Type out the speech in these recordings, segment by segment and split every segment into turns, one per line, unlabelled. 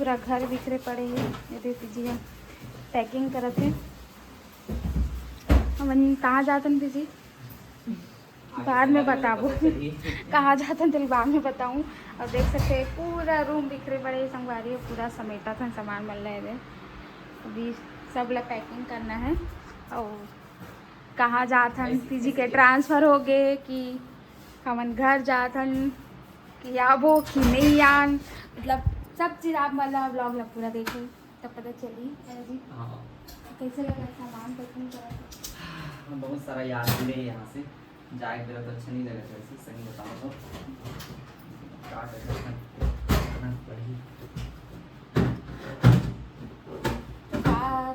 पूरा घर बिखरे पड़े हैं। ये देख लीजिए पैकिंग करत है। हम कहाँ जाते हैं दीदी बाद में बताबो कहाँ जाते हैं बाद में बताऊँ। और देख सकते हैं पूरा रूम बिखरे पड़े संगवारी, पूरा समेटा था सामान मिल रहे थे। अभी सब लोग पैकिंग करना है और कहाँ जाते हैं पीजी के ट्रांसफ़र हो गए कि हमन घर जाते हैं कि आबो कि नहीं आन, मतलब सब चीज़ आप मतलब ब्लॉग लग पूरा देखो तब पता चली जी। कैसे लगा सामान पैकिंग करा?
बहुत सारा याद मिले यहाँ से जाए मेरा तो अच्छा नहीं लगा। वैसे सही बताओ तो क्या करना पड़ी।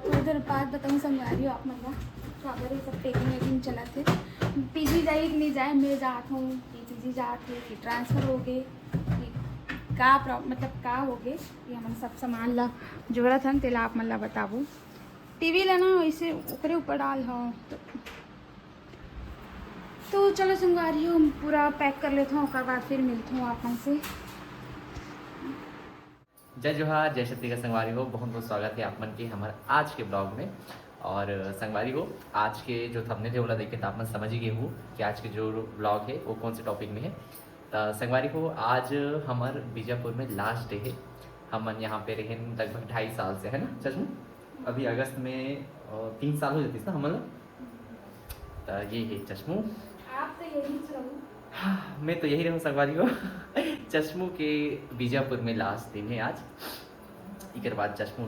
थोड़ी देर बाद बताऊँ संगवारी हो आप मतलब खबर ये सब पैकिंग वैकिंग चला थे। पीजी जाए कि नहीं जाए, मैं जात हूँ कि पीजी जाते कि ट्रांसफ़र हो गए कि का मतलब का हो गए कि हम सब सामान ला जरूरत है तेला आप मतलब बताबू। टीवी लेना वैसे ऊपरे ऊपर डाल हो तो चलो संगवारी हो पूरा पैक कर लेता हूँ, उसके बाद फिर मिलता हूँ आप से।
जय जोहार जय छत्तीसगढ़ का संगवारी हो, बहुत बहुत स्वागत है आप मन के हमारे आज के ब्लॉग में। और संगवारी हो आज के जो थंबनेल है वो देखे तो आप मन समझ ही गए हो कि आज के जो ब्लॉग है वो कौन से टॉपिक में है। तो संगवारी हो आज हमार बीजापुर में लास्ट डे है। हम यहाँ पे रहे लगभग 2.5 साल से, है ना चश्मू? अभी अगस्त में 3 साल हो जाती ना हम लोग। तो ये है चश्मू।
आप तो यही चलो।
हाँ, मैं तो यही रहूँ संगवारी हो। चश्मू के बीजापुर में लास्ट दिन है आज। एक बाद चश्मू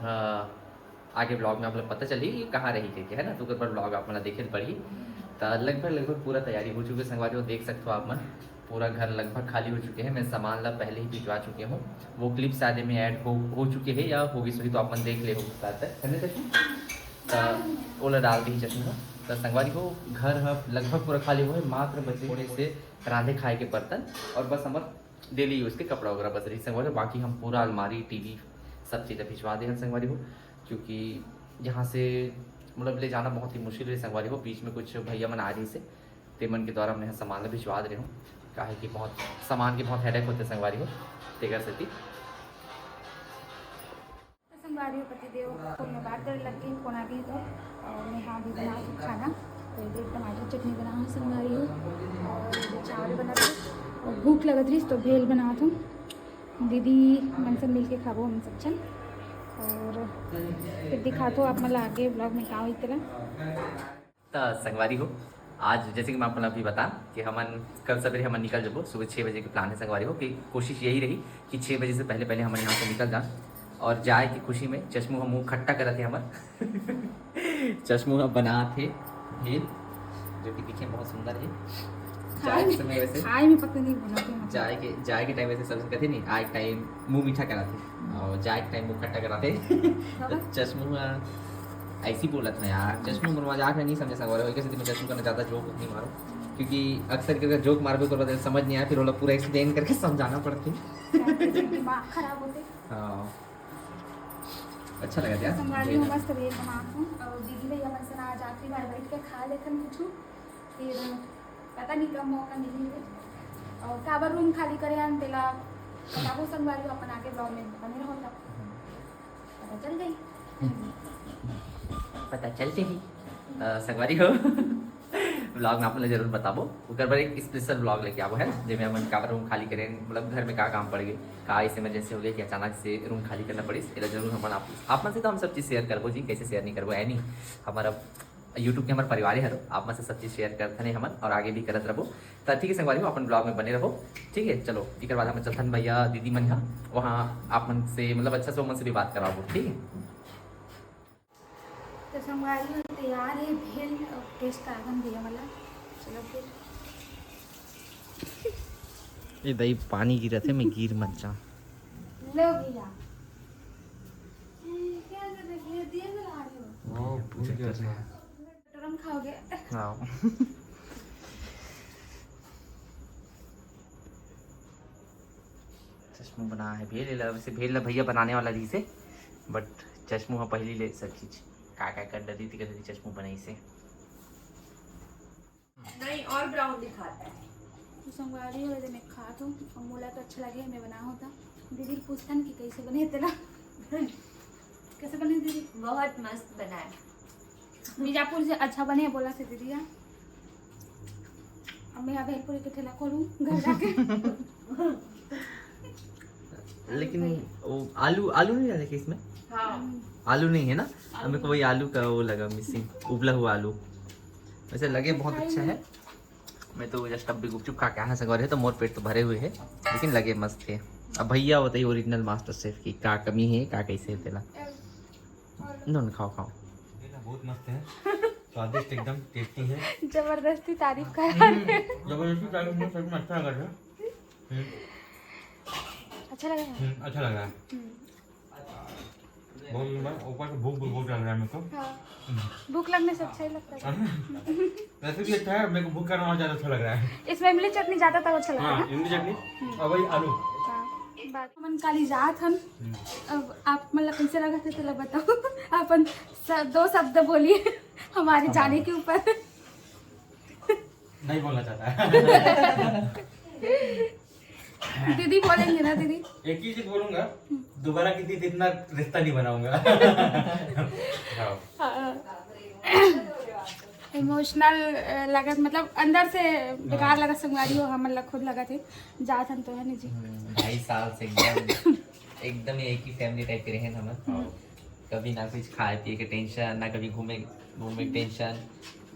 आगे ब्लॉग में आप लोग पता चली ये कहाँ रही थे, है ना? तो बाद ब्लॉग आप मतलब देखे पड़ी। तो लगभग पूरा तैयारी हो चुकी है संगवारी हो, देख सकते हो आप मन पूरा घर लगभग खाली हो चुके हैं। मैं सामान ला पहले ही भिजवा चुके हूँ, वो क्लिप शायद में ऐड हो चुके हैं या होगी सही तो आप मन देख ले हो है ना चश्मू? तो ओला डाल दी चश्मू। तो संगवारी हो घर लगभग पूरा खाली हुआ है, मात्र बचे थोड़े से रांधे खाए के बर्तन और बस हमारे डेली यूज़ के कपड़ा वगैरह बच रही संगवारी। बाकी हम पूरा अलमारी टीवी सब चीज़ें भिजवा दें संगवारी हो, क्योंकि यहाँ से मतलब ले जाना बहुत ही मुश्किल है संगवारी हो। बीच में कुछ भैया मन आ रही से तेमन के द्वारा मैं सामान भिजवा दे रहा हूँ, काहे कि बहुत सामान के बहुत हेडेक होते संगवारी हो तेकर से।
संगवारी पतिदेव को मैं बात कर लग गई कोना भी तो और मैं हाँ भी बना खाना तो ये टमाटर चटनी बना संगवारी हो और चावल बना और भूख लगत रही तो भेल बना था। दीदी मन सब मिल के खाबो हम सब चल और फिर दिखा दो आप मतलब आगे ब्लॉग में कहाँ हुई तरह।
तो संगवारी हो आज जैसे कि मैं आपको अभी बता कि हमन कल सवेरे हमन निकल जबो सुबह 6 बजे के प्लान है संगवारी हो कि कोशिश यही रही कि 6 बजे से पहले पहले हमन यहाँ से निकल जाए और जाए की खुशी में चश्मू हम मुँह खट्टा करते थे हमार। चश्मू हम बना थे भेल जो कि दिखे बहुत सुंदर है। जाए के समय वैसे जाए के टाइम वैसे सबसे कहते नहीं आए टाइम मुँह मीठा कराते और जाए के टाइम मुँह खट्टा कराते। तो चश्मू ऐसी बोला था यार, चश्मू मेरा मजाक में नहीं समझे सकवा रहे हो, मैं चश्मू करना ज़्यादा जोक नहीं मारो क्योंकि अक्सर अगर जोक मार तो बाद समझ नहीं आया, फिर वो पूरा एक्सप्लेन करके समझाना पड़ती।
खराब होते।
हाँ अच्छा लगा यार।
संगवारी हो मस्त भेल बनाऊँ और दीदी भैया मन से आज आखिरी बार बैठ के खा लेते कुछ फिर पता नहीं कब मौका मिली और काबर रूम खाली करे आन तेला बताबो संगवारी हो अपन आगे ब्लॉग में बने रहो तब पता चल गई।
पता चलते ही संगवारी हो ब्लॉग में आप लोग जरूर बताबो उधर पर एक स्पेशल ब्लॉग लेके आवो है जिसमें हम काबर रूम खाली करें, मतलब घर में क्या काम पड़ गए का इस इमरजेंसी हो गई कि अचानक से रूम खाली करना पड़ी। इसलिए जरूर हम आप मन से तो हम सब चीज़ शेयर करबो जी, कैसे शेयर नहीं करबो है नहीं। हमारा यूट्यूब के हमारे परिवार है आप मन से सब चीज़ शेयर करते हैं हमन और आगे भी करत रहो। तो ठीक है संगवारी हो अपन ब्लॉग में बने रहो, ठीक है। चलो एक बाद हम चलथन भैया दीदी मन यहाँ वहाँ आप मन से मतलब अच्छा से मन से भी बात करवाबो, ठीक है।
तो संगवारी हो तैयार है भेल टेस्ट करवन भैया वाला। चलो फिर
ये दही पानी गिरा थे मैं गिर मत जा
लो भैया क्या कर रहे हो दिए जला रहे हो
पूजा कर रहे हैं
तुरंत खाओगे।
हाँ चश्मू बना है भेल वैसे भेल भैया बनाने वाला रही से बट चश्मू हाँ पहली ले सब चीज क्या कर डरी थी कहती चश्मू बनाई से
नहीं और ब्राउन दिखाता है।
तो संगवारी हो मैं खा तो और मोला तो अच्छा लगे मैं बना होता दीदी पूछतन कि कैसे बने तेला कैसे बने दीदी?
बहुत मस्त बना है।
बीजापुर से अच्छा बने बोला से दीदी यार। अब मैं यहाँ भेलपुरी के ठेला खोलूँ घर जाके।
लेकिन वो आलू आलू नहीं डाले इसमें?
हाँ
आलू नहीं है ना? हमें को वही आलू का वो लगा मिसिंग, उबला हुआ आलू। वैसे लगे बहुत अच्छा है। मैं तो जस्ट अब भी गुपचुप खा के आया संगवारी है तो मोर पेट तो भरे हुए है, लेकिन लगे मस्त थे। अब भैया बताइए ओरिजिनल मास्टर शेफ की का कमी है, का कैसे तेला। नो खाओ खाओ।
बहुत मस्त है, स्वादिष्ट एकदम टेस्टी है।
जबरदस्ती तारीफ कर रहा है।
जबरदस्ती टाइम में सच में अच्छा लग रहा है।
अच्छा लगा है?
अच्छा लग रहा है बहुत। ऊपर से भूख बहुत लग रहा है मेरे को।
हाँ। भूख लगने से अच्छा ही लगता है।
वैसे भी अच्छा है, मेरे को भूख करना और ज्यादा अच्छा लग रहा है।
इसमें इमली चटनी ज्यादा तो अच्छा लगता है
हाँ
ना?
इमली चटनी और वही आलू।
मन काली जात हन। अब आप मतलब कैसे लगा थे तो बताओ। अपन दो शब्द बोलिए हमारे जाने के ऊपर।
नहीं बोलना चाहता।
दीदी बोलेंगे ना दीदी?
एक ही चीज बोलूंगा, दोबारा किसी से इतना रिश्ता नहीं बनाऊंगा।
इमोशनल लगत मतलब अंदर से बेकार लगा संगवारी हो, हम मतलब खुद लगा थे जात हम तो है नहीं जी।
2.5 साल से एकदम एक ही फैमिली टाइप के रहे हम। कभी ना कुछ खाए पिए के टेंशन, ना कभी घूमे घूमे टेंशन,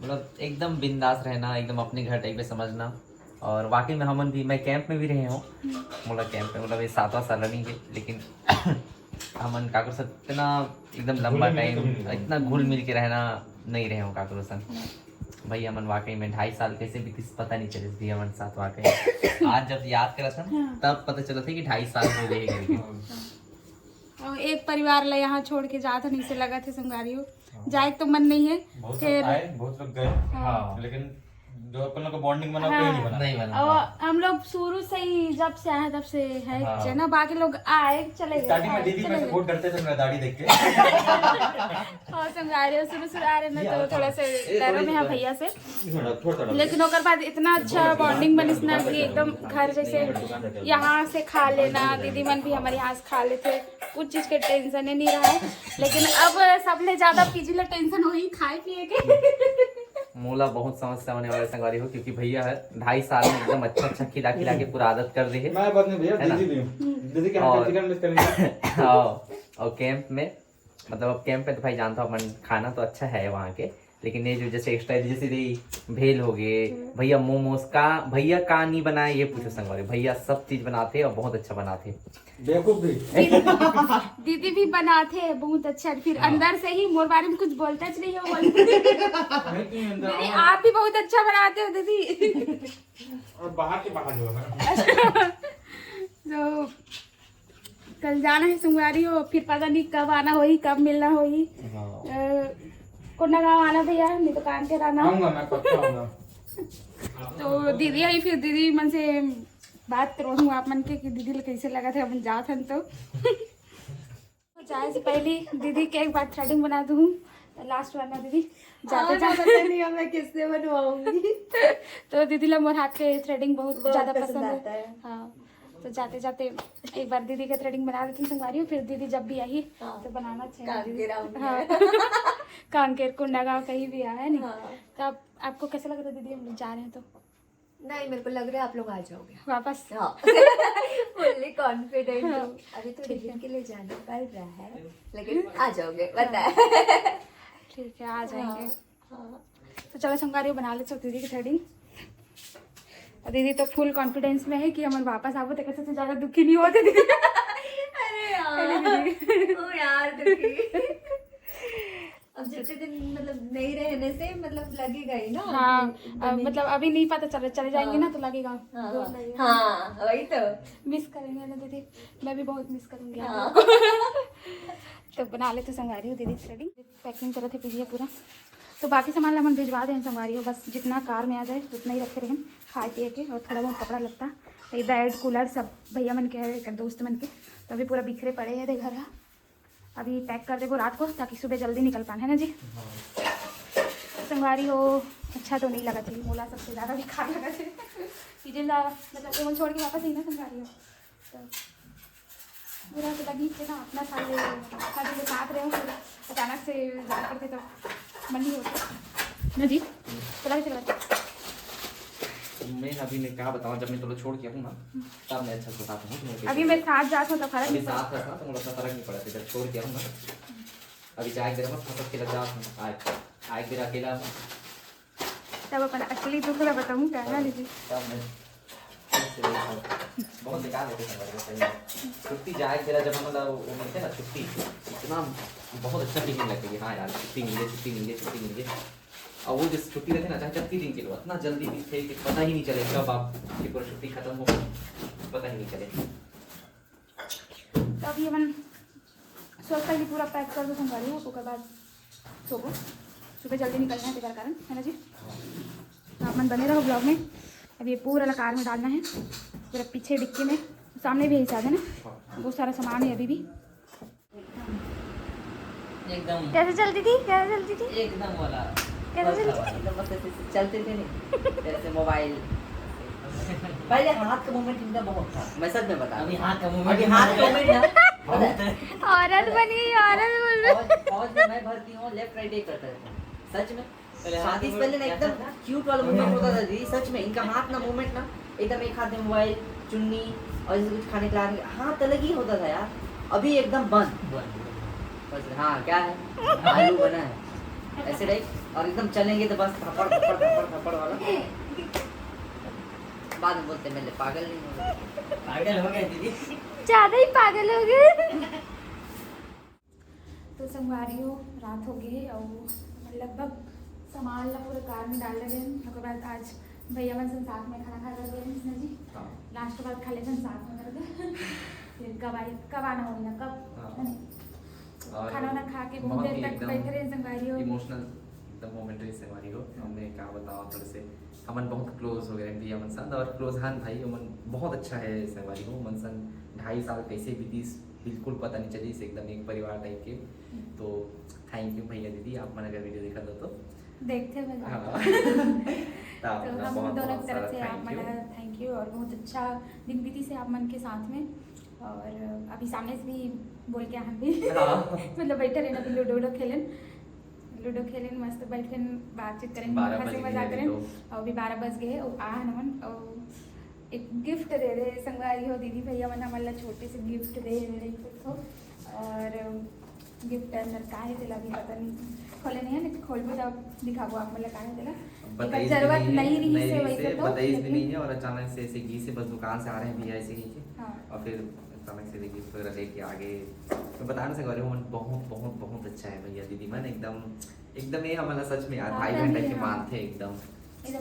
मतलब एकदम बिंदास रहना, एकदम अपने घर टाइप पे समझना। और वाकई में हमन भी, मैं कैंप में भी रहे हूँ, मतलब कैंप में मतलब ये 7वां साल रनिंग है, लेकिन हमन का कर सकते इतना एकदम लंबा टाइम इतना घुल मिल के रहना नहीं रहे हूँ काकरो संग। भाई हमन वाकई में 2.5 साल कैसे भी पता नहीं चले थी हमन साथ। वाकई आज जब याद करा था तब पता चला था कि 2.5 साल हो गए करके।
और एक परिवार ला यहाँ छोड़ के जात नहीं से लगा थे संगारी हो, जाए तो मन नहीं है।
बहुत लोग आए, बहुत लोग गए, लेकिन जो अपन लोग का बॉन्डिंग बना कोई नहीं बना।
नहीं बना।
और हम लोग शुरू से ही जब से आए तब से है ना, बाकी लोग आए चले गए।
स्टार्टिंग में दीदी मेरे से बहुत डरते थे मेरा दाढ़ी देख के।
और संगारी शुरू शुरू आ रहे ना तो थोड़ा से डर में है भैया से, लेकिन ओकर बाद इतना अच्छा बॉन्डिंग बनी ना कि एकदम घर जैसे यहाँ से खा लेना। दीदी मन भी हमारे यहाँ से खा लेते, कुछ चीज के टेंशन ही नहीं रहा है। लेकिन अब सबने ज्यादा पीजी टेंशन हुई खाए पिए के।
मोला बहुत समस्या होने वाले संगवारी हो, क्योंकि भैया है 2.5 साल में एकदम अच्छा अच्छा खिला खिला के पूरा आदत कर दी है।
मैं बात नहीं भैया, दीदी भी हूं। दीदी के हाथ का चिकन मिस करेंगे।
और कैंप में मतलब अब कैंप में तो भाई जानता हूँ अपन खाना तो अच्छा है वहाँ के, लेकिन ये जो जैसे एक्स्ट्रा जैसे भेल हो गए, भैया मोमोज का भैया का नहीं बनाए ये पूछो संगवारी, भैया सब चीज बनाते और बहुत अच्छा बनाते।
बेवकूफ भी
दीदी भी बनाते हैं बहुत अच्छा। फिर अंदर से ही मोर बारे में कुछ बोलता नहीं हो। दीदी आप भी बहुत अच्छा बनाते हो दीदी।
और बाहर के बाहर जो है
तो कल जाना है संगवारी हो, फिर पता नहीं कब आना होगी, कब मिलना होगी। कोना गाँव आना भैया, नहीं तो कान के रहना।
आऊंगा मैं, पक्का आऊंगा।
तो दीदी आई, फिर दीदी मन से बात करूँ आप मन के कि दीदी कैसे लगा था अपन जात हन तो। जाए से पहले दीदी के एक बार थ्रेडिंग बना दूँ, लास्ट वाला दीदी जाते जाते
नहीं मैं किससे बनवाऊंगी।
तो दीदी लोग मोर हाथ के थ्रेडिंग बहुत ज्यादा पसंद
आता
है।
है।
हाँ तो जाते जाते एक बार दीदी का थ्रेडिंग बना देती हूँ संगवारी हो, फिर दीदी जब भी आई तो बनाना चाहिए। हाँ कांकेर कुंडा गाँव कहीं भी आया नहीं। तो आपको कैसा लग रहा है दीदी हम लोग जा रहे हैं तो?
नहीं मेरे को लग रहा है आप लोग आ जाओगे
वापस।
हाँ फुल्ली कॉन्फिडेंट हूँ। अभी तो डिफेंस के लिए जाना पड़ रहा है, लेकिन आ जाओगे पता है।
ठीक है आ जाएंगे। तो चलो संगवारी हो बना लेते दीदी की थ्रेडिंग। और दीदी तो फुल कॉन्फिडेंस में है कि हम वापस आओ तो कैसे ज्यादा दुखी नहीं होते दीदी।
अरे यार ओ यार दुखी। अब जितने दिन मतलब नहीं रहने से मतलब लगेगा ही ना।
हाँ मतलब अभी नहीं पता चले जाएंगे ना तो लगेगा।
हाँ वही तो
मिस करेंगे ना दीदी, मैं भी बहुत मिस करूंगी।
हाँ।
तो बना लेते संगवारी हो दीदी थ्रेडिंग। पैकिंग करे थे पीजिए पूरा, तो बाकी सामान हम भिजवा दें संगवारी हो, बस जितना कार में आ जाए उतना ही रखे रहे खाए पिए के। और थोड़ा बहुत कपड़ा लगता है, बेड कूलर सब भैया मन के है, दोस्त मन के, तो अभी पूरा बिखरे पड़े हैं घर। अभी पैक कर देगो रात को ताकि सुबह जल्दी निकल पाए, है ना जी। संगवारी हो अच्छा तो नहीं लगा थी, मोला सबसे ज़्यादा बेकार लगा थे। सीजन मतलब छोड़ के वापस ही ना संगवारी हो तो पूरा तो लगी थे ना अपना सारे के साथ रहे फिर अचानक से जा करके तो मन नहीं होता ना जी। चला चला
मैं अभी मैं क्या बताऊँ, जब मैं तुम्हें छोड़ के आऊँ ना तब मैं अच्छा से बताता हूँ तुम्हें।
अभी मेरे साथ जात हो तो फर्क
अभी
नहीं पड़ा।
साथ रहता तो मुझे उतना फर्क नहीं पड़ा था, जब छोड़ के आऊँ ना अभी चाय देर में फंस के लग जाता हूँ। आए फिर अकेला हूँ
तब अपन असली दुख का बताऊँ क्या ना लीजिए।
तब मैं बहुत बेकार होते हैं। छुट्टी जाए तेरा जब मतलब वो मिलते ना छुट्टी, इतना बहुत अच्छा फीलिंग लगती है। हाँ यार छुट्टी मिल गई, छुट्टी मिल गई, छुट्टी मिल गई। और वो जिस छुट्टी रहती है ना, चाहे 30 दिन के लिए, इतना जल्दी भी थे कि पता ही नहीं चले कब आपकी पूरी छुट्टी खत्म हो, पता ही नहीं चले।
तो अभी अपन सोचता है कि पूरा पैक कर दो संभाली हो, उसके बाद सोबो सुबह जल्दी निकलना है तेरा कारण है ना जी। तो आप मन बने रहो ब्लॉग में। अब ये पूरा कार में डालना है, पूरा पीछे डिक्की में, सामने भी हिसाब है ना, बहुत सारा सामान है अभी भी।
एकदम
कैसे चलती थी, कैसे चलती थी,
एकदम वाला
कैसे चलती थी?
एकदम बस ऐसे चलते थे नहीं जैसे मोबाइल। पहले हाथ का मूवमेंट इनका बहुत था, मैं सच में बता। अभी हाथ का मूवमेंट ना
औरत बनी, औरत बोल रही।
फौज में मैं भर्ती हूँ, लेफ्ट राइट एक करता था सच में। शादी से पहले ना एकदम क्यूट वाला मूवमेंट होता था दीदी, सच में। इनका हाथ ना मूवमेंट ना एकदम, एक हाथ में मोबाइल, चुन्नी और जैसे कुछ खाने खिलाने का हाथ अलग ही होता था यार। अभी एकदम बंद बस। हाँ क्या है, आलू बना है ऐसे टाइप, और एकदम चलेंगे तो बस थप्पड़ थप्पड़ थप्पड़ थप्पड़ वाला। बाद में बोलते मेरे पागल नहीं हो गए, पागल हो गए दीदी,
ज़्यादा ही पागल हो गए। तो संगवारी हो रात हो गई और लगभग सामान ला पूरे कार में डाल लगे। उसके बाद आज भैया मन संग साथ में खाना खा कर गए ना जी। लास्ट के बाद खा लेते साथ में कर गए। फिर कब आना होगी ना कब खाना वाना खा के बहुत देर तक बैठे रहे संगवारी हो।
इमोशनल एकदम मोमेंटरी संगवारी हो। हमने क्या बताओ थोड़े से हमन बहुत क्लोज हो गए भैया मन संग, और क्लोज हन भाई मन बहुत अच्छा है संगवारी हो। मन संग 2.5 साल कैसे बीती बिल्कुल पता नहीं चली, एकदम एक परिवार टाइप के। तो थैंक यू भैया दीदी, आप मन अगर वीडियो देखा तो
देखते हुए
हाँ।
तो हम दोनों तरफ से आप मन थैंक यू। और बहुत अच्छा दिन बीती से आप मन के साथ में। और अभी सामने से भी बोल के हम भी मतलब बैठे रहे ना, लूडो खेलें मस्त बैठे बातचीत करें, हंसी मजाक करें। और अभी 12 बज गए और नमन और एक गिफ्ट दे रहे संगवारी हो दीदी भैया मन हमारा छोटे से गिफ्ट दे रहे को। और गिफ्ट अंदर का है दिला भी पता नहीं, खोले नहीं है ना, खोल में तब दिखाबो आप मतलब का है दिला। जरूरत नहीं रही से वैसे तो
बताइए भी नहीं है। और अचानक से ऐसे घी से बस दुकान से आ रहे हैं भैया ऐसे ही
हाँ।
और फिर अचानक से गिफ्ट वगैरह लेके आगे तो बता नहीं सकते। मन बहुत बहुत बहुत अच्छा है भैया दीदी मन, एकदम एकदम ये हमारा सच में यार भाई बहन टाइप के मान थे, एकदम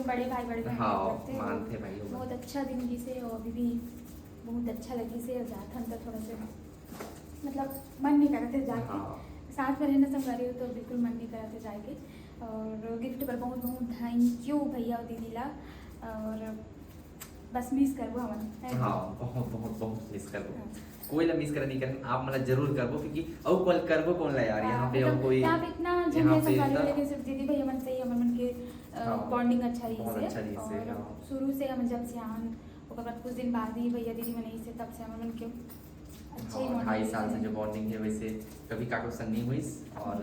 बड़े भाई बड़े बहन
हाँ
लगते हैं।
मान थे भाई।
बहुत अच्छा दिन की से और अभी भी बहुत अच्छा लगी से जाता हम तो थोड़ा से मतलब मन नहीं करते जाके।
हाँ।
साथ में रहना संगवारी हो तो बिल्कुल मन नहीं करते जाके। और गिफ्ट पर बहुत बहुत थैंक यू भैया और दीदी ला। और बस मिस करबो हम
हाँ बहुत बहुत बहुत मिस करबो। कोई ला मिस कर नहीं करें आप मतलब जरूर करबो, क्योंकि और कॉल करबो कौन ला यार यहाँ पे और कोई
यहाँ पे इतना जन है संगवारी हो, लेकिन सिर्फ दीदी भैया मन से ही हमन के बॉन्डिंग अच्छा ही
बहुत अच्छा ही से।
और शुरू से हम जब से आन ओकर बाद कुछ दिन बाद ही भैया दीदी मन से तब से हमन के अच्छे ही
2.5 साल से जो बॉन्डिंग है वैसे कभी काको संग नहीं हुई। और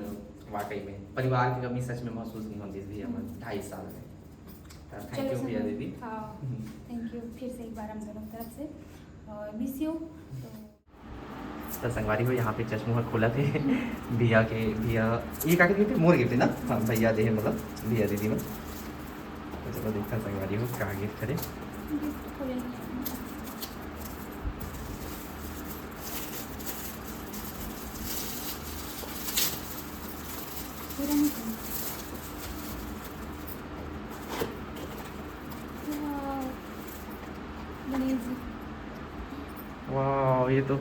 वाकई में परिवार की कमी सच में महसूस नहीं होती भैया मन 2.5 साल में। थैंक यू भैया दीदी।
हाँ थैंक यू फिर से एक बार हम दोनों तरफ से और मिस यू।
तो संगवारी हो यहाँ पे चश्मा खोला थे भैया के, भैया ये का गिफ्ट मोर गिफ्ट है ना। हाँ भैया दे मतलब भैया दीदी में। तो चलो देखता संगवारी हो क्या गिफ्ट करे। वाह ये तो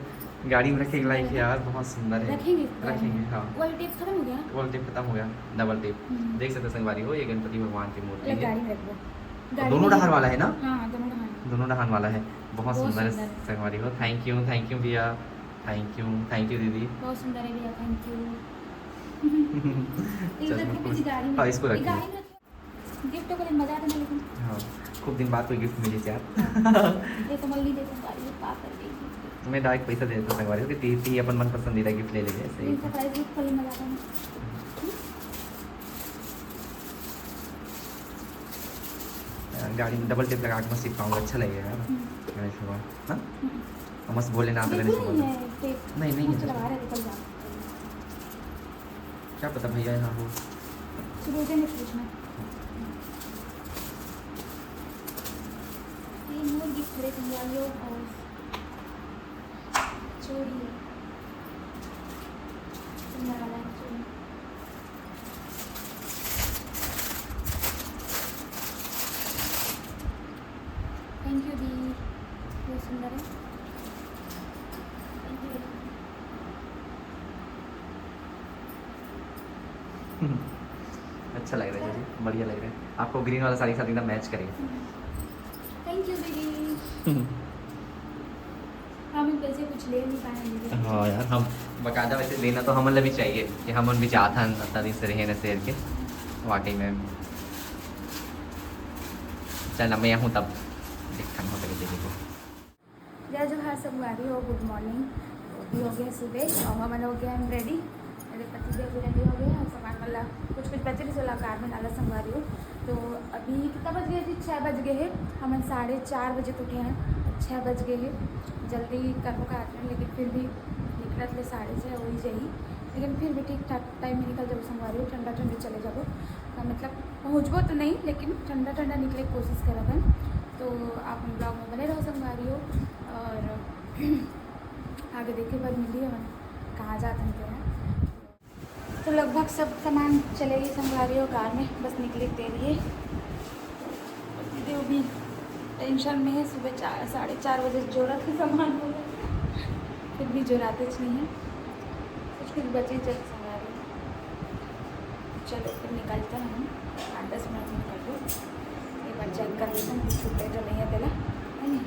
गाड़ी में रखे लाइक है यार, बहुत सुंदर है। रखेंगे हाँ।
वाला टेप खत्म हो गया,
वॉल टेप खत्म हो गया, डबल टेप देख सकते संगवारी हो। ये गणपति भगवान की मूर्ति है,
गाड़ी में रख दो।
दोनों डहार वाला है ना।
हाँ
दोनों डहान वाला है, बहुत सुंदर है संगवारी हो। थैंक यू भैया, थैंक यू दीदी।
बहुत सुंदर है भैया, थैंक यू।
हाँ इसको रखिए।
गिफ्ट गिफ्टों को लेकिन मजा आता ना, लेकिन
हाँ खूब दिन बाद कोई गिफ्ट मिली यार।
ये तो मल्ली दे संगवारी हो पा कर देगी
मैं डायरेक्ट पैसा दे देता संगवारी कि ती अपन मन पसंदीदा गिफ्ट ले ले सही।
सरप्राइज गिफ्ट को लेकिन मजा आता ना।
गाड़ी में डबल टेप लगा के मस्त चिपकाऊंगा, अच्छा लगेगा यार गणेश भगवान। हाँ और मस्त बोलेनाथ गणेश
देखो
भगवान।
नहीं है टेप,
नहीं नहीं
मस्त
है,
लगा रहे निकल जा,
क्या पता भैया यहाँ हो।
सुबह ने पूछना ये मोर गिफ्ट करे संगवारी हो और चोरी है सुंदर वाला चोरी। थैंक यू दी, बहुत सुंदर है। Thank you.
अच्छा लग रहा है जी, बढ़िया लग रहा है। आपको ग्रीन वाला साड़ी के साथ एकदम मैच करेगा।
थैंक यू दीदी। हम पैसे कुछ ले नहीं पाएंगे।
हाँ यार हम बकायदा वैसे लेना तो हमन भी चाहिए कि हमन भी चाहतन इतना दिन से रहे न शेर के वाकई में। चल मैं हूँ तब देखता हो सके दीदी को।
जय जोहार संगवारी हो, गुड मॉर्निंग। अभी हो गया सुबह और हमन हो गया हम रेडी, मेरे पति देव भी रेडी हो गए और सामान मतलब कुछ बचे नहीं सोला कार में डाला संगवारी हो। तो अभी कितना बज गए थी, 6 बज गए हैं। हम 4:30 बजे तो उठे हैं, 6 बज गए हैं। जल्दी कर्म का आते हैं लेकिन फिर भी निकलत ले 6:30 हो ही जाइए, लेकिन फिर भी ठीक ठाक टाइम में निकल जाओ संगवारी हो। ठंडा ठंडे चले जाओ, मतलब पहुँचबो तो नहीं लेकिन ठंडा ठंडा निकले की कोशिश करबन। तो आप ब्लॉग में बने रहो संगवारी हो और आगे देखे बाद मिली है कहाँ जाते हैं क्या। तो लगभग सब सामान चले गई संगवारी हो कार में, बस निकली देर है। दीदी भी टेंशन में है, सुबह 4:30 बजे जोड़ा था सामान हो गया, फिर भी जोड़ाते नहीं है कुछ बचे जब संगवारी। चलो फिर निकलते हैं हम, 8-10 मिनट में निकल दो, एक बार चेक कर लेते हैं कुछ छूटे तो नहीं है तेला है नहीं।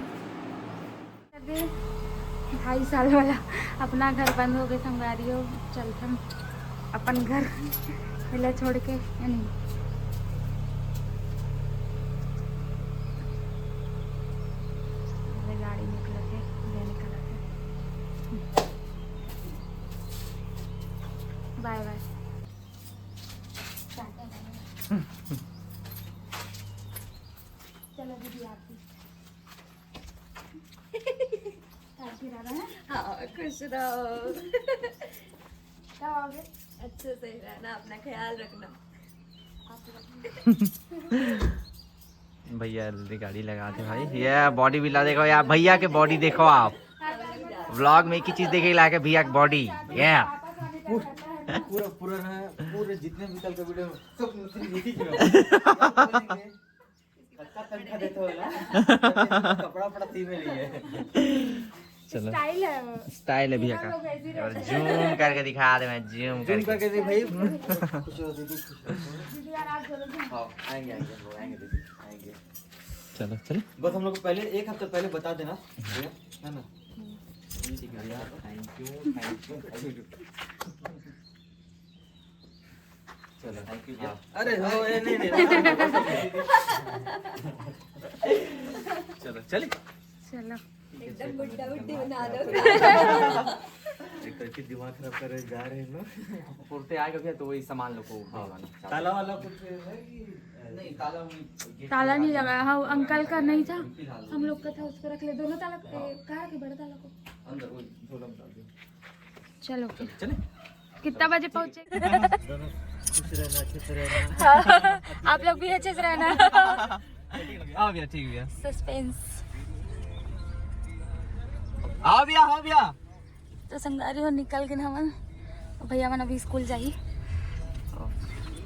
2.5 साल वाला अपना घर बंद हो गए संगवारी हो। चलते हम अपन घर मिला छोड़ के है नहीं। गाड़ी निकल के ले निकल के बाय बाय। चलो दीदी आप भी
हाँ खुश रहो।
क्या हो गया?
अच्छे से रहना, अपना ख्याल रखना।
भैया जल्दी गाड़ी लगा दे भाई। ये बॉडी भी ला देखो यार, भैया के बॉडी देखो आप। व्लॉग में एक ही चीज देखे ला के भैया की बॉडी। ये
पूरा पूरा ना पूरे जितने भी कल का वीडियो सब यही किया कच्चा तनखा देते हो ना कपड़ा पड़ा थी में लिए।
चलो
स्टाइल है वो।
स्टाइल है भैया का। और जूम करके दिखा दे, मैं जूम करके
दे भाई। खुश हो दीदी, खुश हो।
दीदी यार आप चलो जी।
हाँ आएंगे आएंगे लोग आएंगे दीदी आएंगे।
चलो चलो
बस हम लोग को पहले 1 हफ्ते पहले बता देना है ना। ठीक है भैया, थैंक यू। चलो थैंक यू। अरे हो नहीं चलो चले
चलो
एकदम बुड्ढा बुड्ढी बना दो।
एक तरह की दिमाग खराब कर जा रहे हैं लोग।
पुरते आएगा भैया तो वही सामान लोग को
ताला वाला कुछ है कि नहीं?
ताला नहीं लगाया। हाँ अंकल का नहीं था, हम लोग का था, उसको रख ले। दोनों ताला कहाँ के बड़ा ताला को
अंदर वो झोला में डाल दो।
चलो फिर
चले।
कितना बजे पहुँचे?
दोनों खुश रहना, अच्छे से रहना।
आप लोग भी अच्छे से रहना।
आओ भैया, ठीक भैया।
सस्पेंस।
आओ भैया।
तो संगवारी हो निकल गए हमन, भैया मन अभी स्कूल जाई।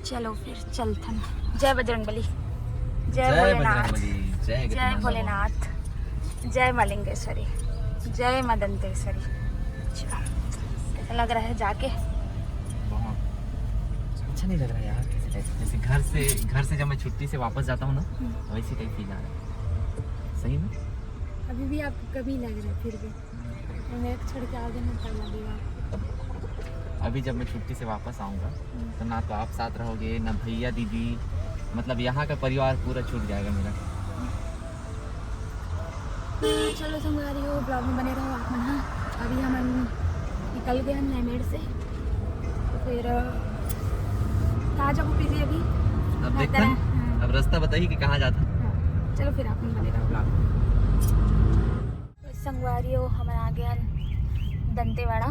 चलो फिर चलथन। जय बजरंगबली, जय भोलेनाथ, जय भोलेनाथ, जय मलिंगेश्वरी, जय मदंतेश्वरी। चलो कैसा लग रहा है जाके?
अच्छा नहीं लग रहा यार, जैसे घर से जब मैं छुट्टी से वापस जाता हूँ ना वैसे टाइप फील आ रहा है। सही में
अभी भी आपको कभी लग रहा है, फिर भी मेरे को छोड़ के आओगे ना तब लगेगा।
अभी जब मैं छुट्टी से वापस आऊँगा तो ना तो आप साथ रहोगे, ना भैया दीदी, मतलब यहाँ का परिवार पूरा छूट जाएगा मेरा।
चलो संगवारी हो, ब्लॉग में बने रहो आप मन। हाँ, अभी हम निकल गए हैं नैमेड़ से, तो फिर कहाँ जाओ पीजी अभी?
अब देखते हैं, अब रास्ता बताइए कि कहाँ जाता।
हाँ, चलो फिर आप मन बने रहो ब्लॉग। संगवारी हो, हमारे आ गया दंतेवाड़ा,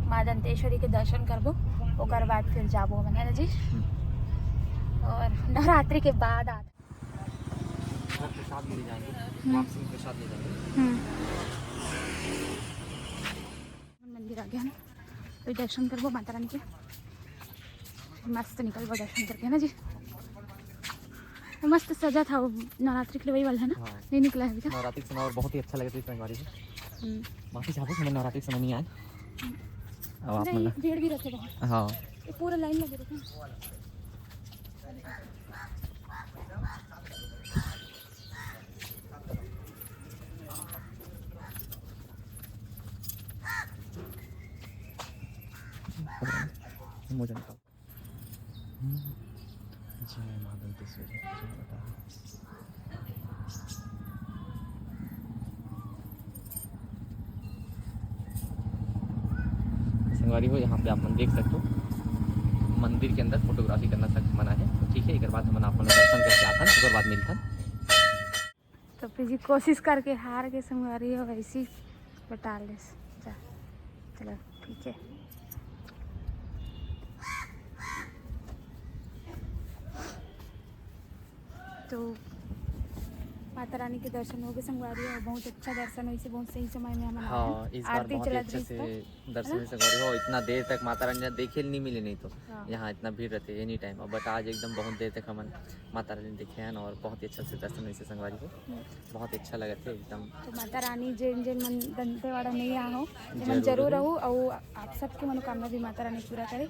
माँ दंतेश्वरी के दर्शन करबो, ओकर बाद फिर जाबो हम, है ना जी। और नवरात्रि के बाद आता
प्रसाद ले जाएंगे, वापसी में प्रसाद ले जाएंगे।
मंदिर आ गया ना, तो दर्शन करबो माता रानी के, मस्त निकलबो दर्शन करके, है ना जी। मस्त सजा था वो नवरात्रि के लिए, वही वाला है ना।
हाँ।
नहीं निकला है अभी तक।
नवरात्रि के समय और बहुत ही अच्छा लगा था इस संगवारी से। वापस जाबो, हमें नवरात्रि के समय नहीं आए। अब आप
नहीं,
मतलब
भीड़ भी रहते बहुत,
हाँ
ये पूरा लाइन लगे रहते हैं।
मुझे जय माँ दंतेश्वरी, जय माता। संगवारी हो, यहाँ पे आप देख सकते हो, मंदिर के अंदर फोटोग्राफी करना सख्त मना है, ठीक है। एक बार हम आप दर्शन करके आते हैं, उसके बाद मिलते हैं।
तो फिर जी कोशिश करके हार के संगवारी हो, ऐसी बटा ले जा। चलो ठीक है। तो माता रानी के दर्शन हो गए संगवारी, और बहुत अच्छा दर्शन हुई से, बहुत सही समय में हमारा
हाँ, इस बार बहुत ही अच्छे से दर्शन हुए संगवारी हो। इतना देर तक माता रानी देखे नहीं मिले, नहीं तो
हाँ।
यहाँ इतना भीड़ रहते है एनी टाइम। और बट आज एकदम बहुत देर तक हम माता रानी देखे हैं, और बहुत ही अच्छा से दर्शन हुए संगवारी को, बहुत ही अच्छा लगा था एकदम।
तो माता रानी जिन जिन मन दंतेवाड़ा नहीं आ हो, मन जरूर रहो, और आप सबकी मनोकामना भी माता रानी पूरा करे,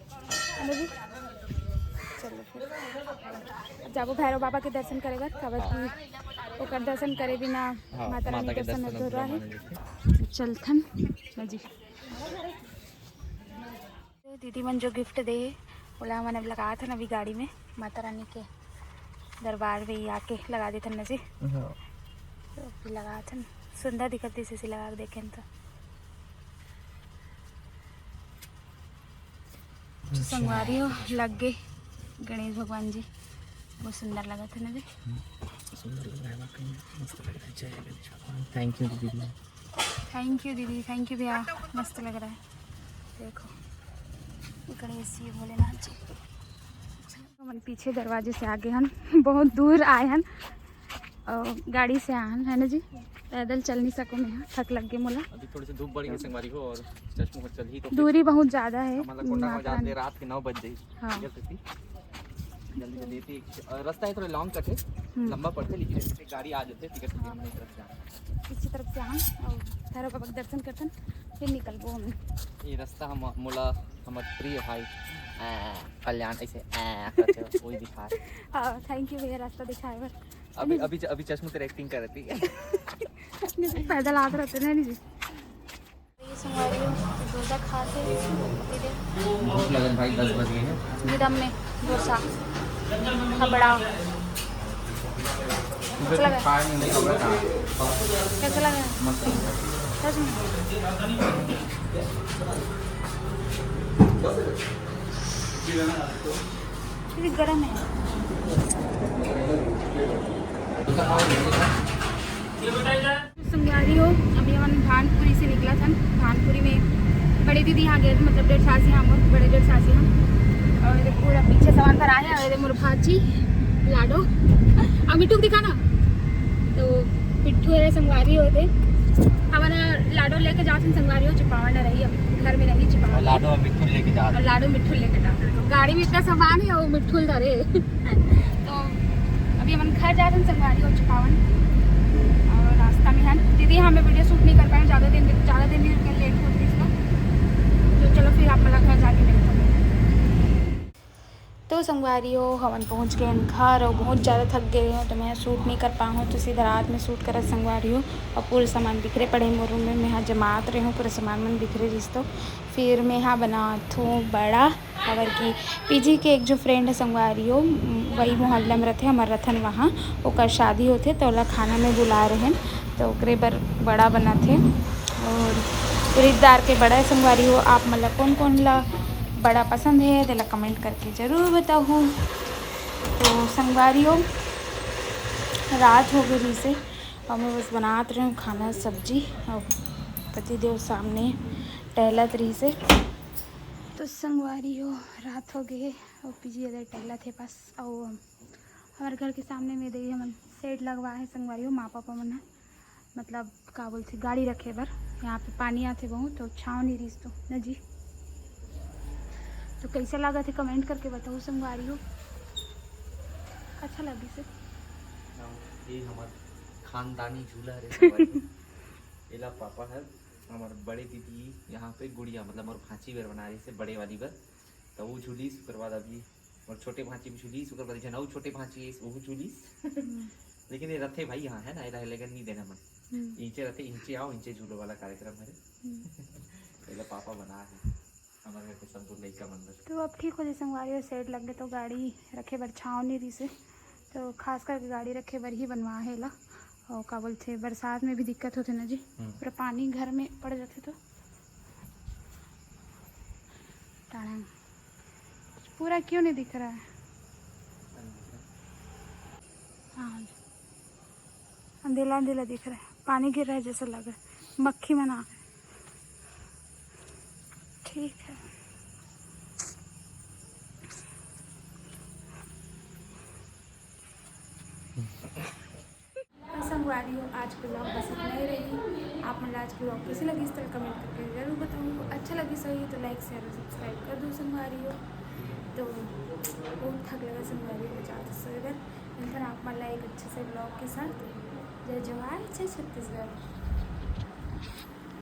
है ना जी। चलो फिर जाबो भैरव बाबा के दर्शन करेगा, कबर की ओकर दर्शन करे बिना माता रानी के दर्शन अधूरा है। चलथन ना जी। दीदी मन जो गिफ्ट दे बोला मैंने लगाया था ना अभी गाड़ी में, माता रानी के दरबार में ही आके लगा देते ना जी। तो फिर लगाया था, सुंदर दिखती से लगा के देखें तो। संगवारी हो लग गए गणेश भगवान जी, बहुत सुंदर लगा था ना जी।
थैंक यू दीदी।
थैंक यू दीदी, थैंक यू भैया, मस्त लग रहा है। देखो गणेश जी, भोलेनाथ जी। हम पीछे दरवाजे से आगे हम बहुत दूर आए हैं, और गाड़ी से आए हैं, है ना जी। पैदल चल नहीं सको मैं, थक लग गए मोला।
अभी थोड़ी सी धूप बढ़ी है संगवारी को, और चश्मू को चल ही तो
दूरी बहुत ज़्यादा है।
मतलब कोंडा को जाते रात के 9 बज गई।
हाँ।
जल्दी जल्दी थी, रास्ता है थोड़ा लॉन्ग कट है, लंबा पड़ते, लेकिन एक गाड़ी आ जाते टिकट के हम तरफ से आए।
इसी तरफ से आए और भैरव बाबा के दर्शन करतन, फिर निकलबो हम।
ये रास्ता हम मोला हमारे प्रिय भाई कल्याण ऐसे करते हो, वही दिखा रहे।
हाँ, थैंक यू भैया रास्ता दिखाए बर।
अभी चश्मू तेरे एक्टिंग कर रही है।
पैदल आते रहते ना जी। ये संगवारी डोसा खाते
भूख लगन भाई, 10 बज गए हैं।
निदम में डोसा खबड़ा कैसा लगा? कैसा लगा? सच में ये गरम है। संगवारी हो, अभी हम भानपुरी से निकला था। भानपुरी में बड़ी दीदी यहाँ गए, मतलब 1.5 सासी हम, बड़े 1.5 सासी हम, और पूरा पीछे सामान पर आए हैं। और मोर भाजी लाडो और मिट्टू को दिखाना, तो पिट्ठू है संगवारी होते हमारा लाडो लेके जाते संगवारी हो, चिपावन रही अब घर में नहीं चिपावन,
लाडो मिट्ठू लेके जा,
और लाडो मिट्ठू लेके जाते, तो गाड़ी में इतना सामान है वो मिट्ठू धरे। तो अभी हम घर जा रहे हैं संगवारी हो चिपावन, और रास्ता में है दीदी हमें वीडियो शूट नहीं कर पाए, ज़्यादा दिन भी लेट होती इसका। तो चलो फिर आप मतलब घर जाके मिलते हैं। तो संगवारी हो हवन पहुँच गए हैं घर और बहुत ज़्यादा थक गए हो तो मैं शूट नहीं कर पाऊँ तो सीधा रात में शूट कर संगवारी हो और पूरे सामान बिखरे पड़े हैं रूम में मैं यहाँ जमात रही हूँ पूरे सामान मन बिखरे रही तो फिर मैं यहाँ बनात हूँ बड़ा और की पीजी के एक जो फ्रेंड है संगवारी हो वही मोहल्ला में रहते हमारे रथन वहाँ ओकर शादी होते तो ओला खाना में बुला रहे हैं तो ओकरे बर बड़ा बना थे और उड़ीदार के बड़ा संगवारी हो आप मतलब कौन कौन ला बड़ा पसंद है तो कमेंट करके ज़रूर बताओ। तो संगवारी हो रात हो गई से और मैं बस बनात रही हूँ खाना सब्जी और पतिदेव सामने टहलत रही से। तो संगवारी हो रात हो गए और पीजी इधर टहला थे पास और हमारे घर के सामने में देखिए हम सेट लगवा है संगवारी हो माँ पापा मना मतलब का बोलते गाड़ी रखे बर यहाँ पे पानी आते बहुत तो छाँव नहीं रही तो न जी। तो कैसा लगा थे कमेंट करके बताओ संगवारी हो अच्छा लगी से
ये हमार खानदानी झूला रे एला पापा है हमार बड़े दीदी यहाँ पे गुड़िया मतलब मोर भांची बेर बना रही से बड़े वाली बर तो वो झूली शुक्र बाद अभी और छोटे भांची भी झूली शुक्र बाद जनाऊ छोटे भांची वो झूली लेकिन ये रथे भाई यहाँ है ना इधर लेकर नहीं देना मन इंचे रथे इंचे आओ इंचे झूलो वाला कार्यक्रम है एला पापा बना है हमारे घर के सब लोग लड़का मंदिर।
तो अब ठीक हो जाए संगवारी हो सेट लग गए तो गाड़ी रखे बर छाँव नहीं रही से तो खास करके गाड़ी रखे बर ही बनवा है ला और का बोलते बरसात में भी दिक्कत होते ना जी पूरा पानी घर में पड़ जाते तो टाड़ा पूरा क्यों नहीं दिख रहा है। हाँ अंधेला अंधेला दिख रहा है पानी गिर रहा है जैसा लग रहा है मक्खी मना ठीक है। संगवारी हो आज के ब्लॉग बस इतना ही रही आप मतलब आज के ब्लॉग कैसे लगी इस तरह कमेंट करके ज़रूर बताऊँ अच्छा लगी सही तो लाइक शेयर और सब्सक्राइब कर दो संगवारी हो। तो बहुत थक लगा संगवारी हो ज़्यादा से अगर मिलकर आप मतलब एक अच्छे से ब्लॉग के साथ जय जवाहर जय छत्तीसगढ़।